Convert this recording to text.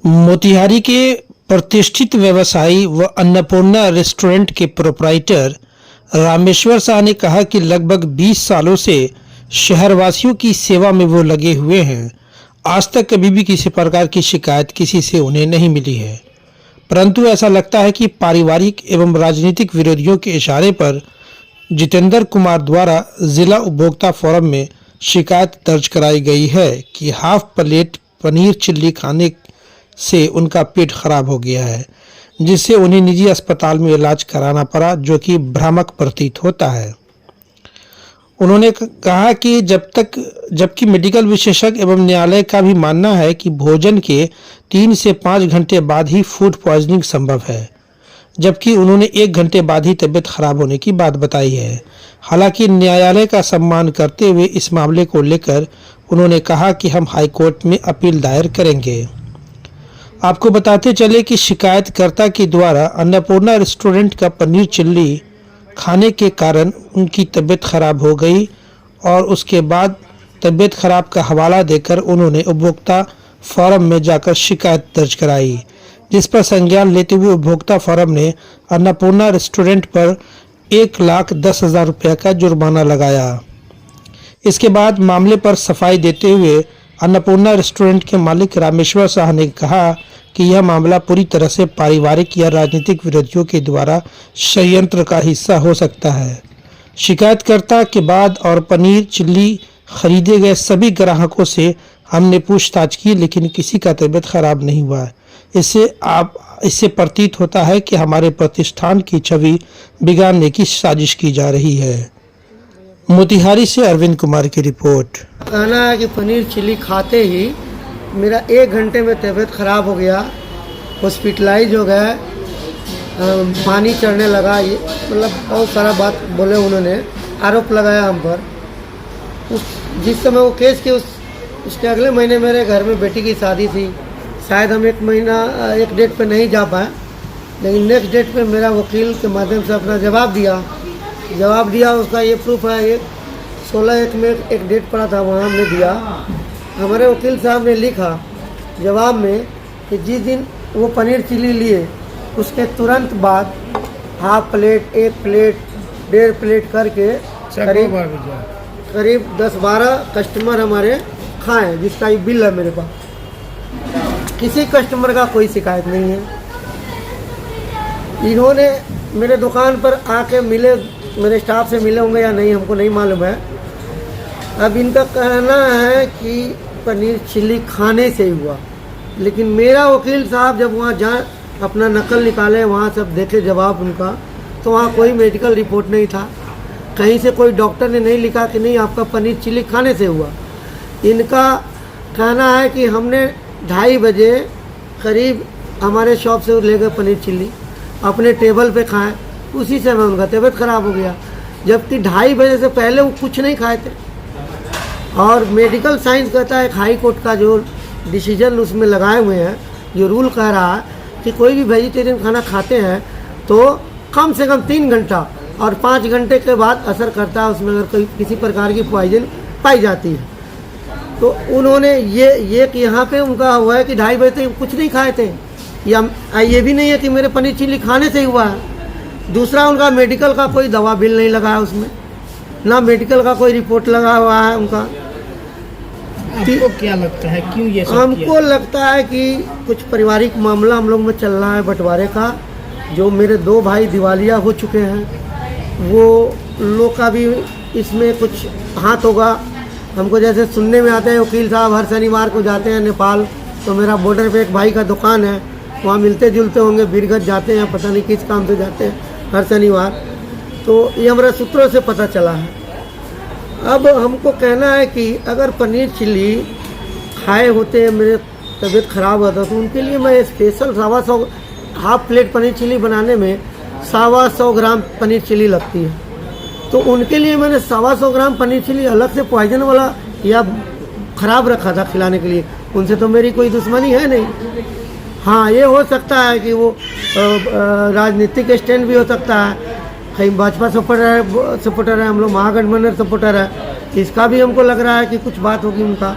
मोतिहारी के प्रतिष्ठित व्यवसायी व अन्नपूर्णा रेस्टोरेंट के प्रोप्राइटर रामेश्वर शाह ने कहा कि लगभग 20 सालों से शहरवासियों की सेवा में वो लगे हुए हैं। आज तक कभी भी किसी प्रकार की शिकायत किसी से उन्हें नहीं मिली है, परंतु ऐसा लगता है कि पारिवारिक एवं राजनीतिक विरोधियों के इशारे पर जितेंद्र कुमार द्वारा जिला उपभोक्ता फोरम में शिकायत दर्ज कराई गई है कि हाफ प्लेट पनीर चिल्ली खाने से उनका पेट खराब हो गया है, जिससे उन्हें निजी अस्पताल में इलाज कराना पड़ा, जो कि भ्रामक प्रतीत होता है। उन्होंने कहा कि जबकि मेडिकल विशेषज्ञ एवं न्यायालय का भी मानना है कि भोजन के 3 से 5 घंटे बाद ही फूड पॉइजनिंग संभव है, जबकि उन्होंने 1 घंटे बाद ही तबीयत खराब होने की बात बताई है। हालांकि न्यायालय का सम्मान करते हुए इस मामले को लेकर उन्होंने कहा कि हम हाईकोर्ट में अपील दायर करेंगे। आपको बताते चले कि शिकायतकर्ता के द्वारा अन्नपूर्णा रेस्टोरेंट का पनीर चिल्ली खाने के कारण उनकी तबीयत खराब हो गई और उसके बाद तबीयत खराब का हवाला देकर उन्होंने उपभोक्ता फोरम में जाकर शिकायत दर्ज कराई, जिस पर संज्ञान लेते हुए उपभोक्ता फोरम ने अन्नपूर्णा रेस्टोरेंट पर 1,10,000 रुपये का जुर्माना लगाया। इसके बाद मामले पर सफाई देते हुए अन्नपूर्णा रेस्टोरेंट के मालिक रामेश्वर शाह ने कहा कि यह मामला पूरी तरह से पारिवारिक या राजनीतिक विरोधियों के द्वारा षड्यंत्र का हिस्सा हो सकता है। शिकायतकर्ता के बाद और पनीर चिल्ली खरीदे गए सभी ग्राहकों से हमने पूछताछ की, लेकिन किसी का तबीयत खराब नहीं हुआ। इससे प्रतीत होता है कि हमारे प्रतिष्ठान की छवि बिगाड़ने की साजिश की जा रही है। मोतिहारी से अरविंद कुमार की रिपोर्ट। कहना है कि पनीर चिल्ली खाते ही मेरा 1 घंटे में तबीयत ख़राब हो गया, हॉस्पिटलाइज हो गया, पानी चढ़ने लगा, ये मतलब बहुत सारा बात बोले उन्होंने, आरोप लगाया हम पर। जिस समय वो केस की उसके अगले महीने मेरे घर में बेटी की शादी थी। शायद हम एक डेट पे नहीं जा पाए, लेकिन नेक्स्ट डेट पे मेरा वकील के माध्यम से अपना जवाब दिया। उसका ये प्रूफ है, ये 16/1 में एक डेट पड़ा था, वहाँ हमने दिया। हमारे वकील साहब ने लिखा जवाब में कि जिस दिन वो पनीर चिल्ली लिए उसके तुरंत बाद हाफ प्लेट, 1 प्लेट, 1.5 प्लेट करके करीब 10-12 कस्टमर हमारे खाएँ, जिसका ये बिल है मेरे पास। किसी कस्टमर का कोई शिकायत नहीं है। इन्होंने मेरे दुकान पर आके मिले, मेरे स्टाफ से मिले होंगे या नहीं हमको नहीं मालूम है। अब इनका कहना है कि पनीर चिल्ली खाने से ही हुआ, लेकिन मेरा वकील साहब जब वहाँ अपना नकल निकाले, वहाँ सब देखे जवाब उनका, तो वहाँ कोई मेडिकल रिपोर्ट नहीं था। कहीं से कोई डॉक्टर ने नहीं लिखा कि नहीं आपका पनीर चिल्ली खाने से हुआ। इनका कहना है कि हमने 2:30 बजे करीब हमारे शॉप से ले गए पनीर चिल्ली, अपने टेबल पे खाएं, उसी समय उनका तबीयत खराब हो गया, जबकि 2:30 बजे से पहले वो कुछ नहीं खाए थे। और मेडिकल साइंस कहता है, हाई कोर्ट का जो डिसीजन उसमें लगाए हुए हैं, जो रूल कह रहा है कि कोई भी वेजिटेरियन खाना खाते हैं तो कम से कम 3 घंटा और 5 घंटे के बाद असर करता है, उसमें अगर कोई किसी प्रकार की पॉइजन पाई जाती है। तो उन्होंने ये कि यहाँ पे उनका हुआ है कि 2:30 बजे तक कुछ नहीं खाए थे, या ये भी नहीं है कि मेरे पनीर चिल्ली खाने से ही हुआ है। दूसरा, उनका मेडिकल का कोई दवा बिल नहीं लगा है उसमें, ना मेडिकल का कोई रिपोर्ट लगा हुआ है उनका। आपको क्या लगता है क्यों ये सब हमको लगता है कि कुछ पारिवारिक मामला हम लोग में चल रहा है बंटवारे का। जो मेरे 2 भाई दिवालिया हो चुके हैं, वो लोग का भी इसमें कुछ हाथ होगा। हमको जैसे सुनने में आता है, वकील साहब हर शनिवार को जाते हैं नेपाल, तो मेरा बॉर्डर पे एक भाई का दुकान है, वहाँ मिलते जुलते होंगे, बीरगंज जाते हैं, पता नहीं किस काम से जाते हैं हर शनिवार। तो ये हमारे सूत्रों से पता चला है। अब हमको कहना है कि अगर पनीर चिल्ली खाए होते, मेरे तबीयत ख़राब होता, तो उनके लिए मैं special 125 half plate paneer chilli बनाने में 125 ग्राम पनीर चिल्ली लगती है, तो उनके लिए मैंने 125 ग्राम पनीर चिल्ली अलग से पॉइजन वाला या ख़राब रखा था खिलाने के लिए। उनसे तो मेरी कोई दुश्मनी है नहीं। हाँ, ये हो सकता है कि वो राजनीतिक स्टैंड भी हो सकता है, कहीं भाजपा सपोर्टर है, हम लोग महागठबंधन सपोर्टर है, इसका भी हमको लग रहा है कि कुछ बात होगी उनका।